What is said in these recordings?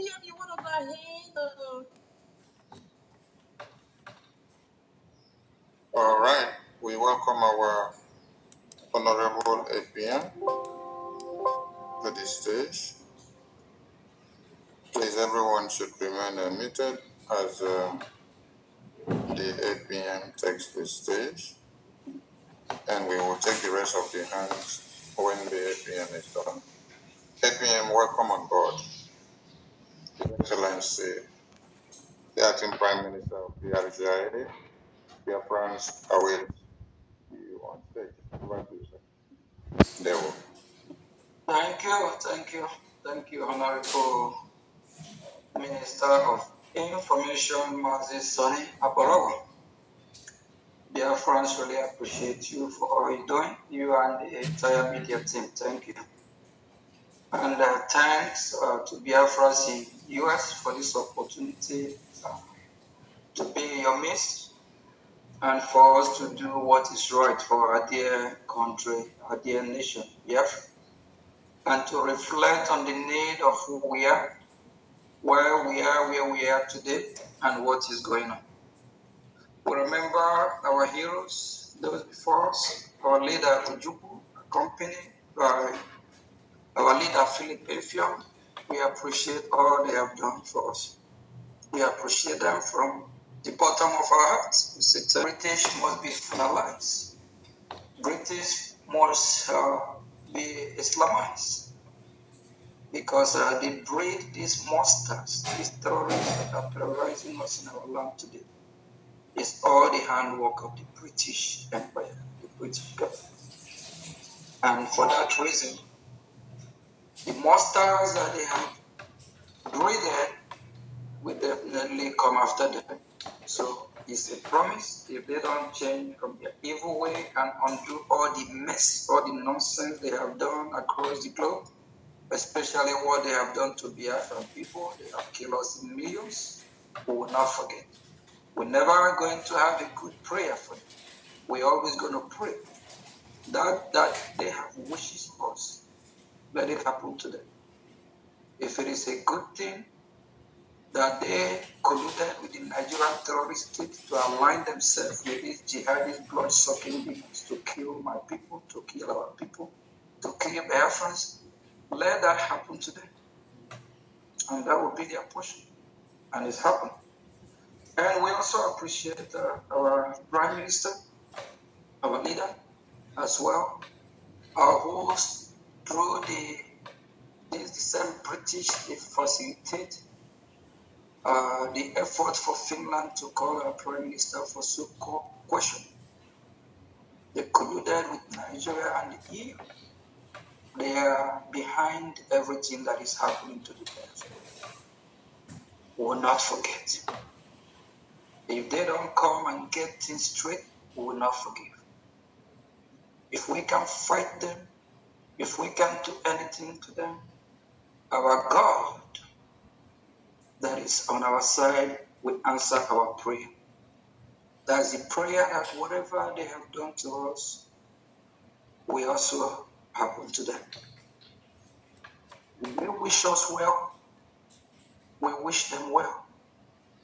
8 p.m. You want to go ahead? All right. We welcome our Honorable 8 p.m. to the stage. Please, everyone should remain muted as the 8 p.m. takes the stage, and we will take the rest of the hands when the 8 p.m. is done. 8 p.m. Welcome on board. His Excellency, the Acting Prime Minister of the RGIA, Biafrans await you on stage. Over to you, sir. There will. Thank you, Honorable Minister of Information, Moses Sonny Aparawa. Biafrans really appreciate you for all you're doing, you and the entire media team. Thank you. And thanks to Biafras in US for this opportunity to be in your midst and for us to do what is right for our dear country, our dear nation, Biafra, and to reflect on the need of who we are, where we are today, and what is going on. We remember our heroes, those before us, our leader Ojukwu, accompanied by our leader Philip Efiong. We appreciate all they have done for us. We appreciate them from the bottom of our hearts. We say British must be finalized. British must be Islamized. Because they breed these monsters, these terrorists that are terrorizing us in our land today. It's all the handwork of the British Empire, the British government. And for that reason, the monsters that they have breeded will definitely come after them. So it's a promise. If they don't change from their evil way and undo all the mess, all the nonsense they have done across the globe, especially what they have done to Biafran people, they have killed us in millions, we will not forget. We're never going to have a good prayer for them. We're always going to pray that they have wishes for us. Let it happen to them. If it is a good thing that they colluded with the Nigerian terrorist state to align themselves with these jihadist blood-sucking demons to kill my people, to kill our people, to kill Biafrans, let that happen to them. And that will be their portion. And it's happened. And we also appreciate our Prime Minister, our leader, as well, our host through the same British, they facilitate the effort for Finland to call our Prime Minister for so-called question. They colluded with Nigeria and the EU. They are behind everything that is happening to the Biafra. We will not forget. If they don't come and get things straight, we will not forgive. If we can fight them, if we can do anything to them, our God that is on our side will answer our prayer. That's the prayer that whatever they have done to us, will also happen to them. If they wish us well, we wish them well.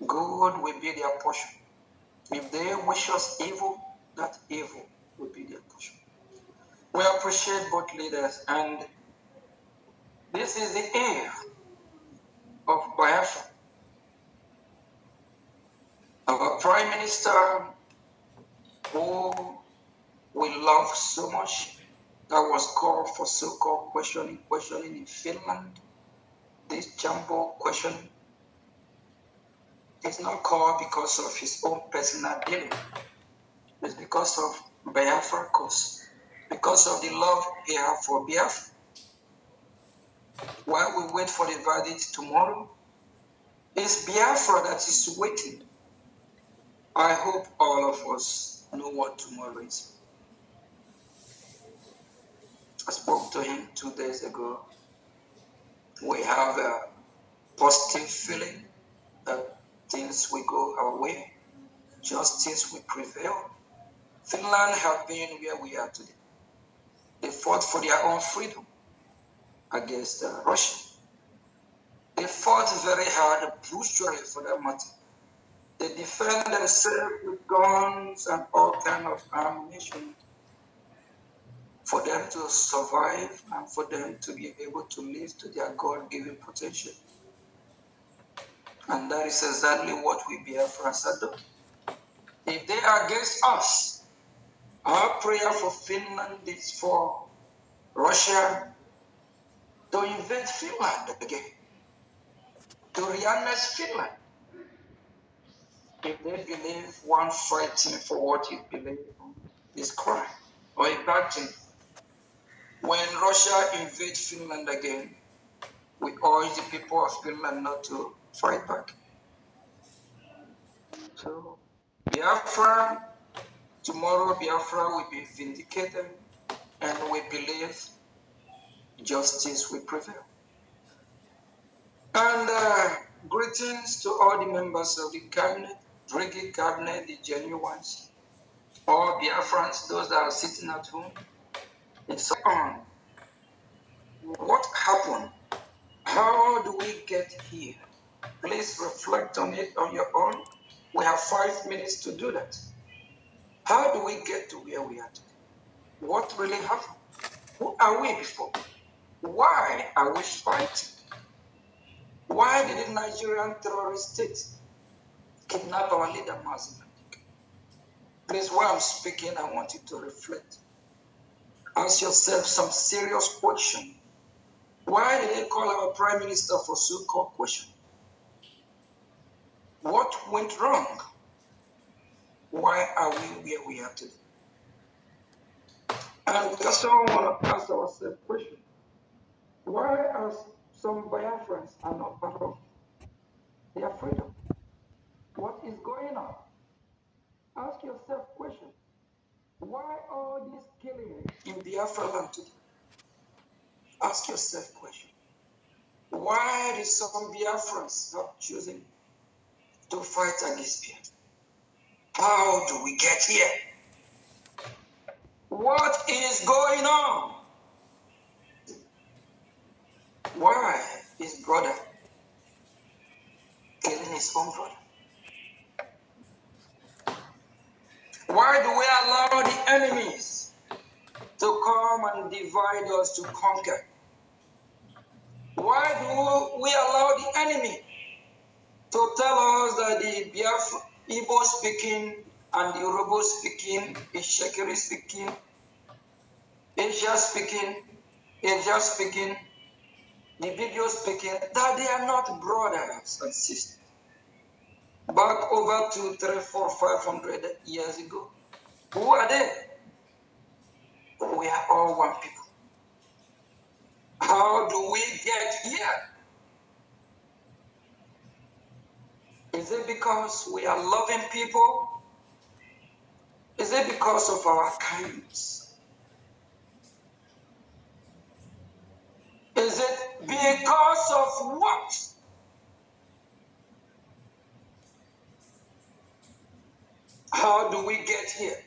Good will be their portion. If they wish us evil, that evil will be their portion. We appreciate both leaders, and this is the aim of Biafra. Our Prime Minister, who we love so much, that was called for so-called questioning in Finland. This jumbo questioning is not called because of his own personal dealing. It's because of Biafra cause, because of the love he has for Biafra. While we wait for the verdict tomorrow, it's Biafra that is waiting. I hope all of us know what tomorrow is. I spoke to him 2 days ago. We have a positive feeling that things will go our way, justice will prevail. Finland have been where we are today. They fought for their own freedom against Russia. They fought very hard, brutally for that matter. They defend themselves with guns and all kinds of ammunition for them to survive and for them to be able to live to their God-given potential. And that is exactly what we Biafrans are doing. If they are against us, our prayer for Finland is for Russia to invade Finland again, to reannex Finland. If they believe one fighting for what you believe is crime or a bad thing, when Russia invades Finland again, we urge the people of Finland not to fight back. So, Biafra, tomorrow Biafra will be vindicated, and we believe justice will prevail. And greetings to all the members of the cabinet, Brigade cabinet, the genuine ones, all Biafrans, those that are sitting at home. It's on. What happened? How do we get here? Please reflect on it on your own. We have 5 minutes to do that. How do we get to where we are today? What really happened? Who are we before? Why are we fighting? Why did the Nigerian terrorist state kidnap our leader, Mazi? Please, while I'm speaking, I want you to reflect. Ask yourself some serious question. Why did they call our prime minister for so-called question? What went wrong? Why are we where we are today? And we also want to ask ourselves a question. Why are some Biafrans are not part of their freedom? What is going on? Ask yourself a question. Why all this killing in Biafra land today? Ask yourself a question. Why did some Biafrans not choosing to fight against Biafra? How do we get here? What is going on? Why is brother killing his own brother? Why do we allow the enemies to come and divide us to conquer? Why do we allow the enemy to tell us that the Biafra, Igbo speaking and the Yoruba speaking, the Shekiri speaking, Asia speaking, the video speaking, that they are not brothers and sisters? Back over 200, 300, 400, 500 years ago, who are they? We are all one people. How do we get here? Is it because we are loving people? Is it because of our kindness? Is it because of what? How do we get here?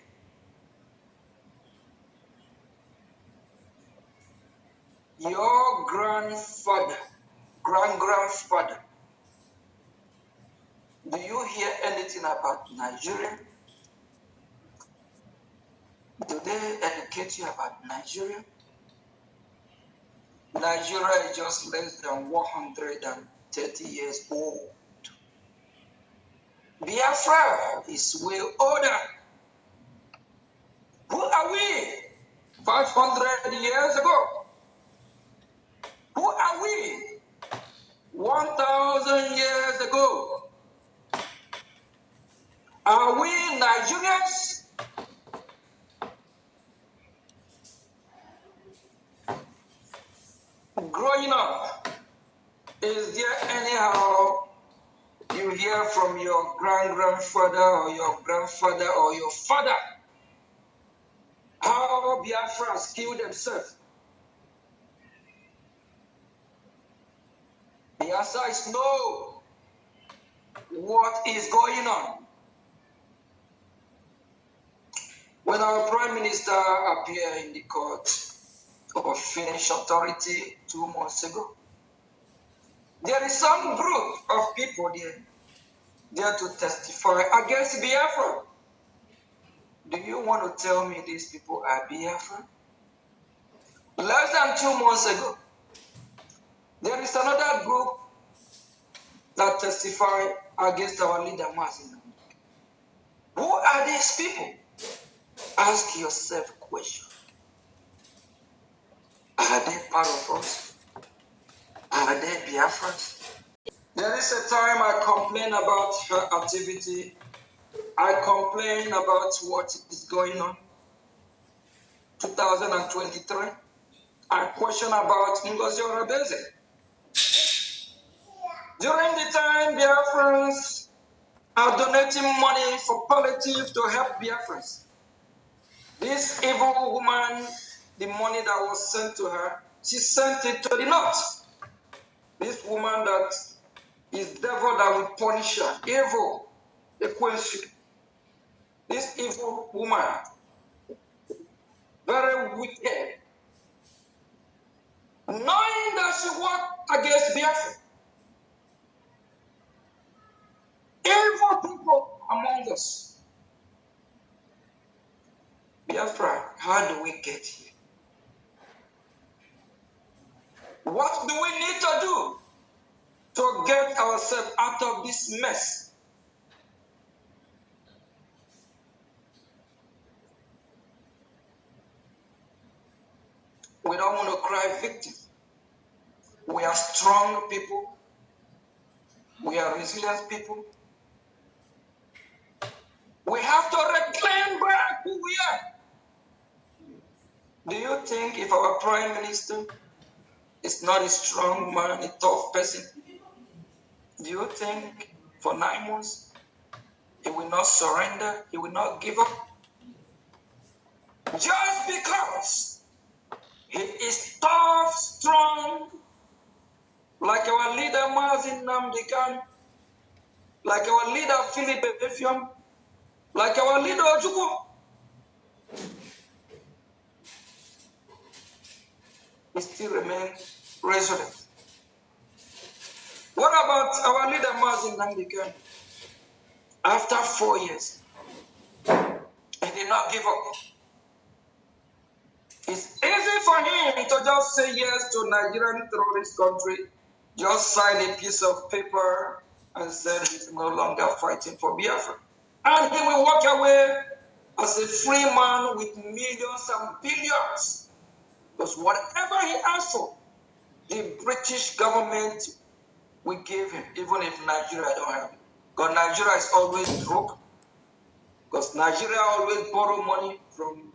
Your grandfather, grandfather, do you hear anything about Nigeria? Do they educate you about Nigeria? Nigeria is just less than 130 years old. Biafra is way older. Who are we? 500 years ago. Who are we? 1,000 years ago. Are we Nigerians? Growing up, is there anyhow you hear from your grandfather or your grandfather or your father how Biafrans kill themselves? The answer is no. What is going on? When our prime minister appeared in the court of Finnish authority 2 months ago, There is some group of people there to testify against Biafra. Do you want to tell me these people are Biafra? Less than 2 months ago, there is another group that testify against our leader, Mazin. Who are these people? Ask yourself a question. Are they part of us? Are they Biafrans? There is a time I complain about her activity. I complain about what is going on. 2023. I question about Ngozi Orebeze. During the time, Biafrans are donating money for palliative to help Biafrans. This evil woman, the money that was sent to her, she sent it to the north. This woman that is devil that will punish her, evil, the queen. This evil woman, very wicked, knowing that she worked against Biafra. Evil people among us. Biafra, how do we get here? What do we need to do to get ourselves out of this mess? We don't want to cry victim. We are strong people. We are resilient people. We have to reclaim back who we are. Do you think if our prime minister is not a strong man, a tough person, do you think for 9 months he will not surrender, he will not give up? Just because he is tough, strong, like our leader Mazin Namdekan, like our leader Philip Efiam, like our leader Ojukwu. He still remains resolute. What about our leader Mazin Namdekan? After 4 years, he did not give up. It's easy for him to just say yes to Nigerian terrorist country, just sign a piece of paper and said he's no longer fighting for Biafra. And he will walk away as a free man with millions and billions. Because whatever he asked for, the British government will give him, even if Nigeria don't have it. Because Nigeria is always broke. Because Nigeria always borrow money from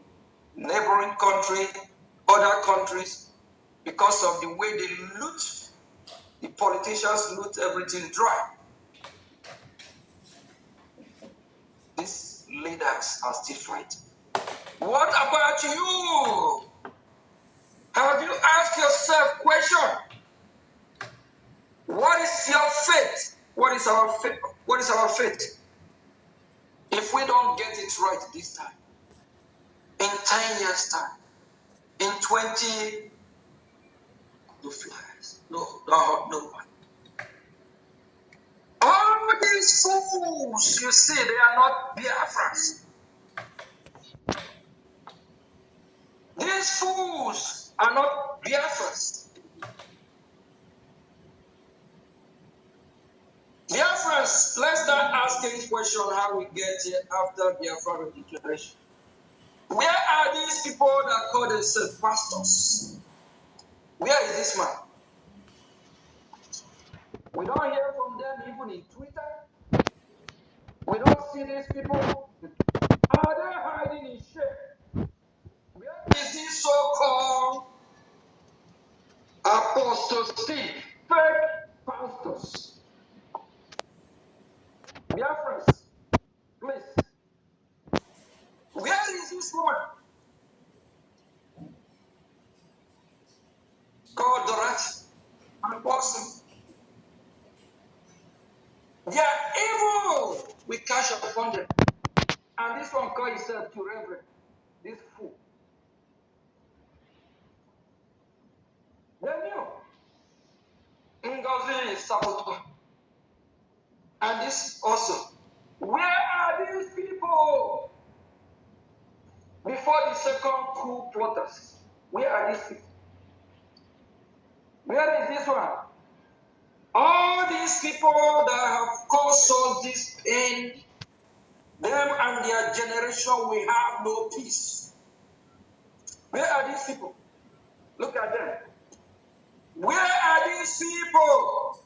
neighboring country, other countries, because of the way they loot, the politicians loot everything dry. These leaders are still fighting. What about you? Have you asked yourself question? What is your fate? What is our fate? What is our fate? If we don't get it right this time, in 10 years' time, in 20, no flies, no one. All these fools you see, they are not Biafrans. These fools are not Biafrans. Biafrans, let's start asking question how we get here after Biafra declaration. Where are these people that call themselves pastors? Where is this man? We don't hear from them even in Twitter. We don't see these people. Are they hiding in shame? Where is this so-called Apostle Steve? Fake pastors. Biafrans, please. Where is this woman? Called Dorothy and Watson. They are evil. We cash upon them. And this one called himself to Reverend. This fool. They knew. Ngozi is sabotage. And this also. Where are these people? Before the second coup plotters, where are these people? Where is this one? All these people that have caused us this pain, them and their generation will have no peace. Where are these people? Look at them. Where are these people?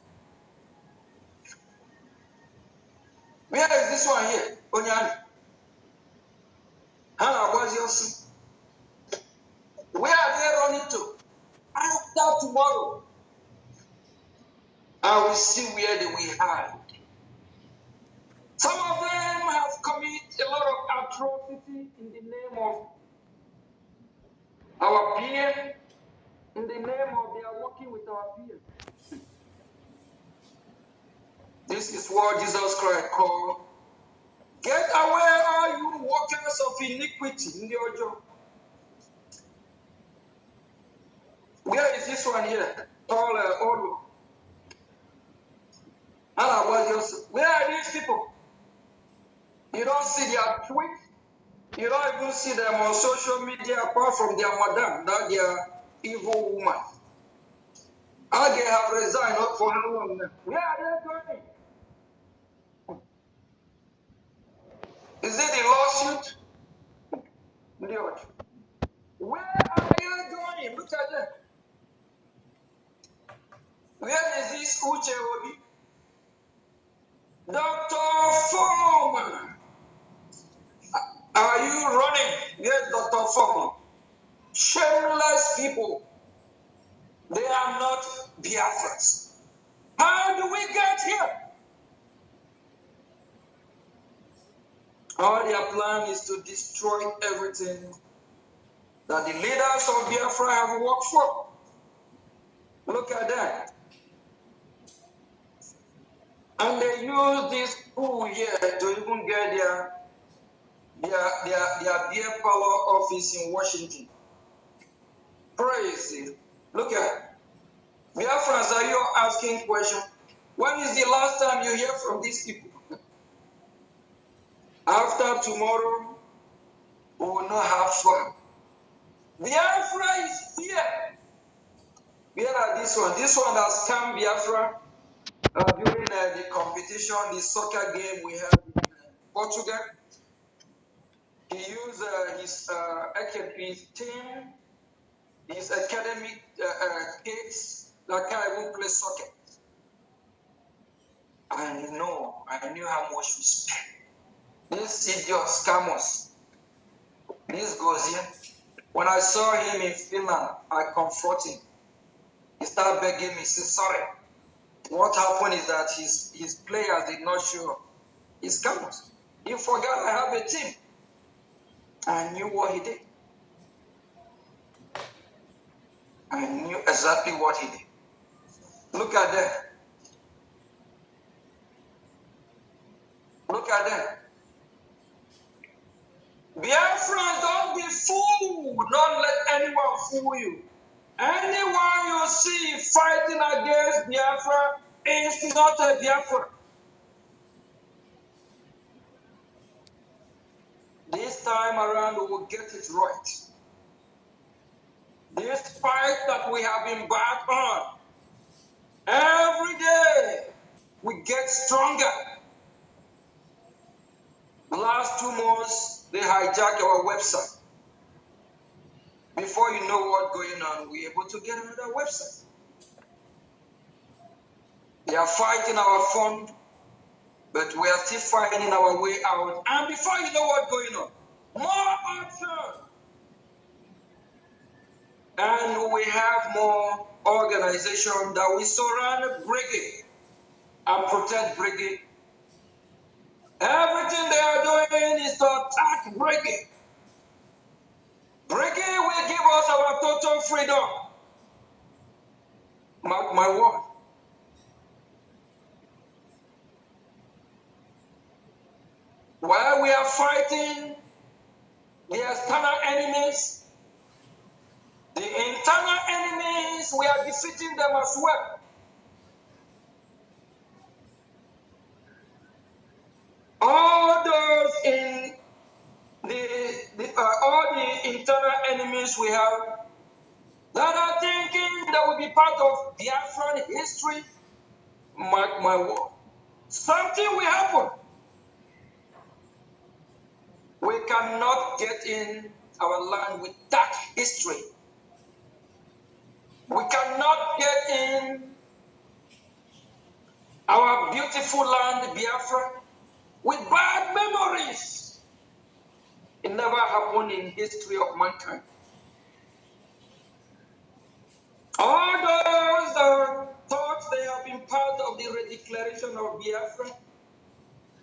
Where is this one here? Onyani. Hannah was yours. Where are they running to? After tomorrow, I will see where they will hide. Some of them have committed a lot of atrocity in the name of our peer, in the name of they are working with our peer. This is what Jesus Christ called, get away, all you workers of iniquity in the Ojo. Where is this one here? Paul Olu. Where are these people? You don't see their tweets. You don't even see them on social media apart from their madam, that their evil woman. How they have resigned for how long now? Where are they going? Is it the lawsuit? Where are you going? Look at them. Where is this Uche Obi? Dr. Foreman. Are you running? Yes, Dr. Foreman. Shameless people. They are not Biafrans. How do we get here? All their plan is to destroy everything that the leaders of Biafra have worked for. Look at that. And they use this coup here to even get their beer parlor office in Washington. Crazy. Look at it. Biafrans, are you asking question? When is the last time you hear from these people? After tomorrow, we will not have fun. Biafra is here. Where are this one? This one has come Biafra during the competition, the soccer game we had in Portugal. He used his team, his academic kids that can't even play soccer. I knew how much we spent. This idiot scammers. This goes here. When I saw him in Finland, I comforted him. He started begging me, say, sorry. What happened is that his players did not show up. His scammers. He forgot I have a team. I knew what he did. I knew exactly what he did. Look at that. Look at that. Biafrans, don't be fooled. Don't let anyone fool you. Anyone you see fighting against Biafra is not a Biafra. This time around, we will get it right. This fight that we have embarked on, every day we get stronger. The last 2 months, they hijacked our website. Before you know what's going on, we're able to get another website. They are fighting our fund, but we are still finding our way out. And before you know what's going on, more action. And we have more organization that we surround Brigade and protect Brigade. Everything they are doing is to attack Brigade. Brigade will give us our total freedom. Mark my word. While we are fighting the external enemies, the internal enemies, we are defeating them as well. Muslims we have that are thinking that will be part of Biafran history. Mark my word. Something will happen. We cannot get in our land with dark history. We cannot get in our beautiful land, Biafra, with bad memories. It never happened in history of mankind. All those that thought they have been part of the redeclaration of Biafra,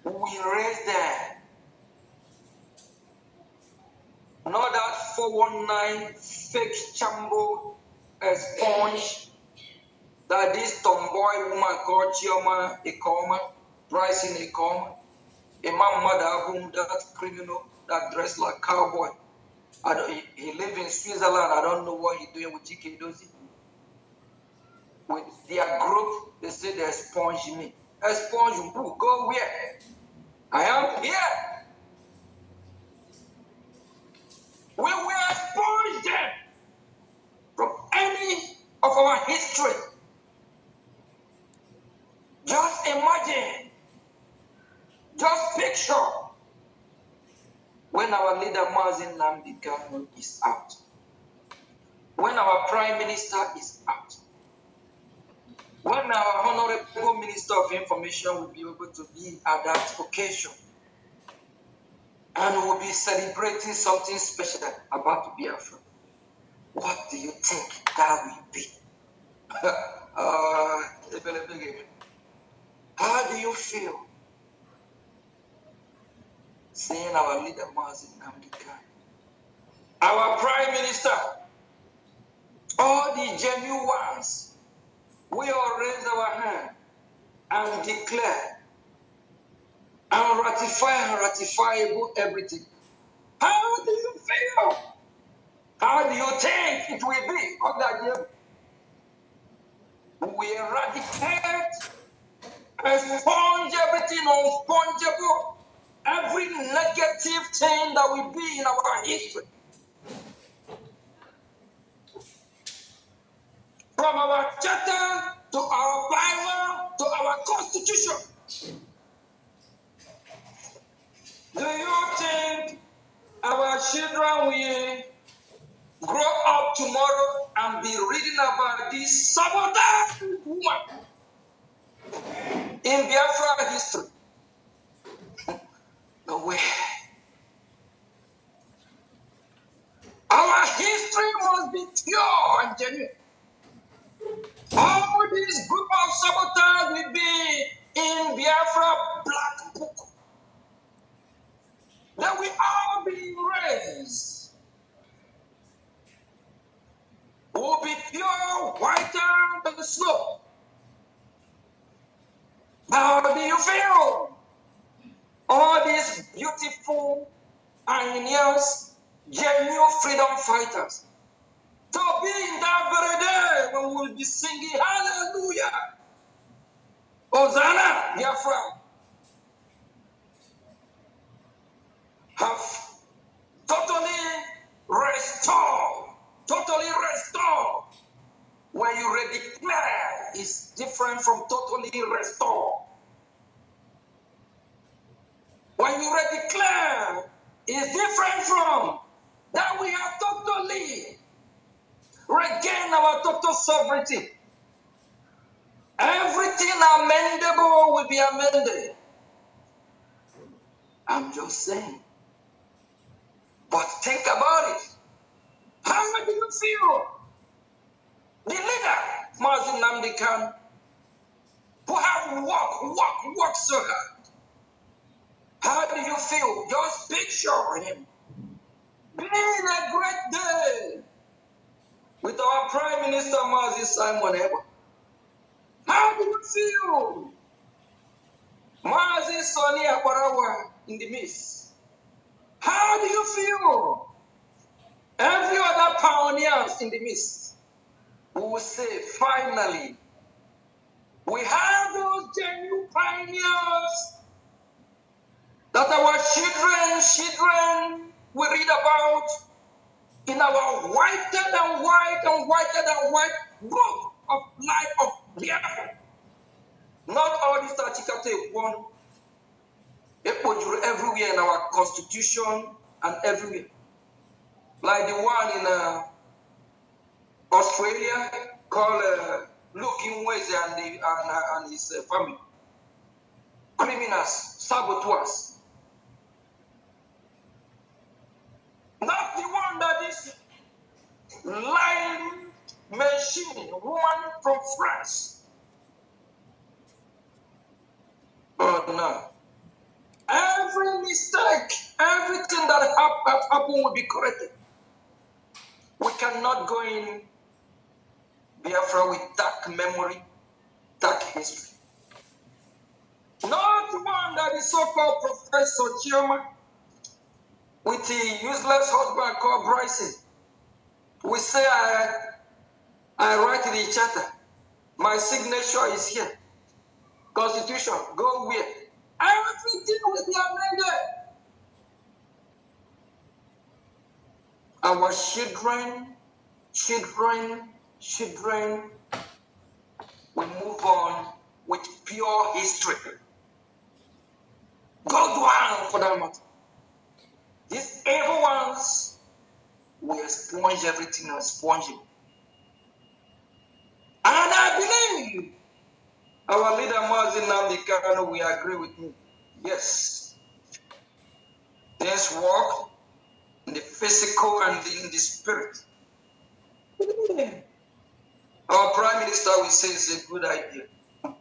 we raise them. Not that 419 fake chambo sponge that this tomboy woman called Chioma Ekoma, Bryson Ekoma, a man mother whom that criminal that dressed like cowboy. He lives in Switzerland. I don't know what he's doing with GK Dozie. With their group, they say they sponge me. Sponge who? Go where? I am here. We will expose them from any of our history. Just imagine, just picture when our leader Mazin Nnamdi Kanu is out, when our Prime Minister is out, when our Honorable Minister of Information will be able to be at that occasion, and will be celebrating something special about Biafra. What do you think that will be? How do you feel seeing our leader Mazin Nnamdi Kanu, our Prime Minister, all the genuine ones? We all raise our hand and declare and ratify about everything. How do you feel? How do you think it will be? We eradicate, expunge everything unspongeable, every negative thing that will be in our history. From our charter to our Bible to our constitution. Do you think our children will grow up tomorrow and be reading about this sabotage woman in Biafra history? No way. Our history must be pure and genuine. All this group of sabotage will be in Biafra black book. That we all be erased. Will be pure, whiter than the snow. How do you feel? All these beautiful pioneers, genuine freedom fighters, to be in that very day when we will be singing hallelujah, Hosanna, Biafra, have totally restored. When you redeclare, is different from totally restored. When you redeclare, is different from that we have totally regained our total sovereignty. Everything amendable will be amended. I'm just saying. But think about it. How do you feel? The leader, Mazin Nnamdi Kanu, who have worked so hard. How do you feel? Just picture him being a great day with our Prime Minister Mazin Simon Eba. How do you feel? Mazin Soni Akbarawa in the midst. How do you feel? Every other pioneers in the midst. We will say, finally, we have those genuine pioneers that our children will read about in our whiter than white and whiter than white book of life of Biafra. Not all these articles one everywhere in our constitution and everywhere. Like the one in Australia called Looking Ways and his family. Criminals, saboteurs. Not the one that is lying machine, woman from France. Oh no. Every mistake, everything that happened will be corrected. We cannot go in Biafra with dark memory, dark history. Not one that is so-called Professor Chioma with the useless husband called Bryson. We say I write the charter. My signature is here. Constitution, go where? Everything will be amended. Our children will move on with pure history. God one for that matter. These evil ones will expunge everything and sponge it. And I believe our leader Mazin Namdekano will agree with me. Yes. Things work in the physical and in the spirit. Our Prime Minister will say it's a good idea. And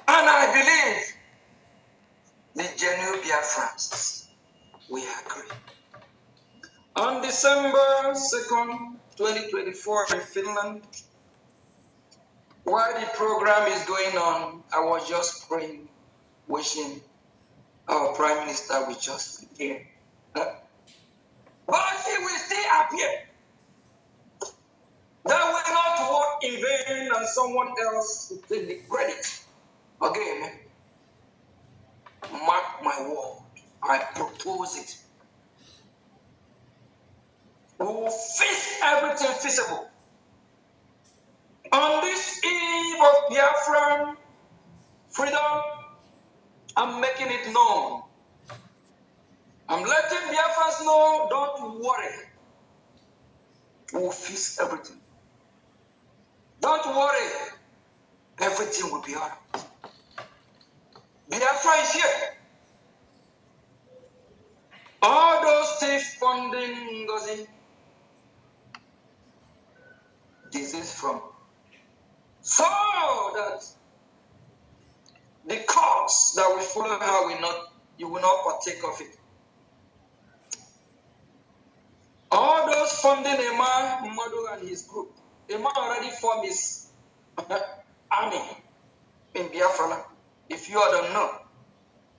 I believe the genuine Biafrans will agree. On December 2nd, 2024 in Finland, while the program is going on, I was just praying, wishing our Prime Minister will just appear. But he will still appear. That will not work in vain and someone else will take the credit. Again, mark my word, I propose it. We will fix everything feasible. On this eve of Biafran freedom, I'm making it known. I'm letting Biafrans know, don't worry. We'll fix everything. Don't worry. Everything will be all right. Biafra is here. All those thief funding, Ngozi, this is from. So that the cause that we follow her you will not partake of it. All those funding Emma, Madu and his group. Emma already formed his army in Biafra. If you don't know.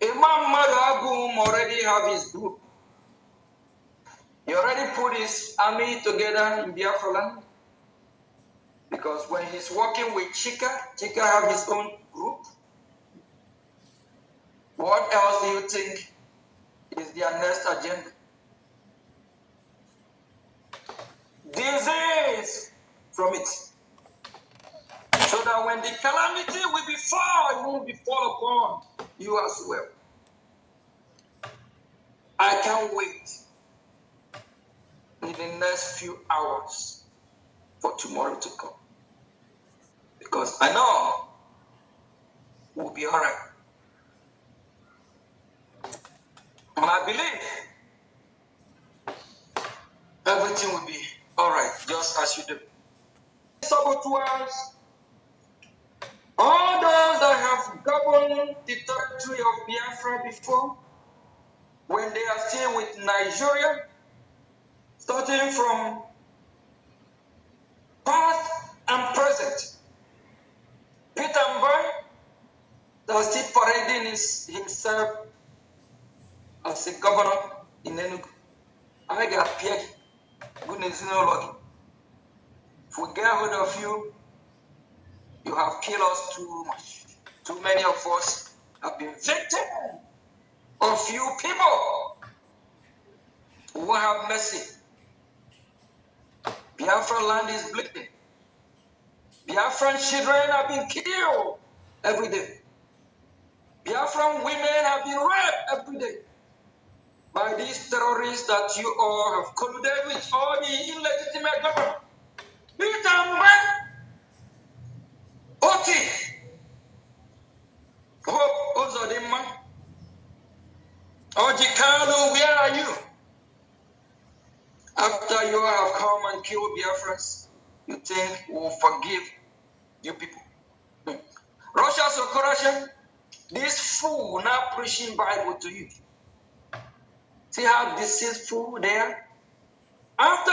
Emma Madu Agum already have his group. He already put his army together in Biafra land. Because when he's working with Chika have his own group. What else do you think is their next agenda? Disease from it. So that when the calamity will befall, it won't befall upon you as well. I can't wait in the next few hours for tomorrow to come. Because I know we'll be all right. And I believe everything will be all right, just as you do. Saboteurs, all those that have governed the territory of Biafra before, when they are still with Nigeria, starting from past and present. Peter Mboy, that was still parading himself as a governor in Enugu. I got Pierre. Goodness no. If we get hold of you, you have killed us too much. Too many of us have been victims of few people who will have mercy. Biafra land is bleeding. Biafran children have been killed every day. Biafran women have been raped every day by these terrorists that you all have colluded with, all the illegitimate government. Bitambe, Oti, Hope Ozodima, Ojikalu, where are you? After you have come and killed Biafrans, you think we'll forgive you people? Russia Sokorasha, this fool now preaching Bible to you. See how deceitful they are? After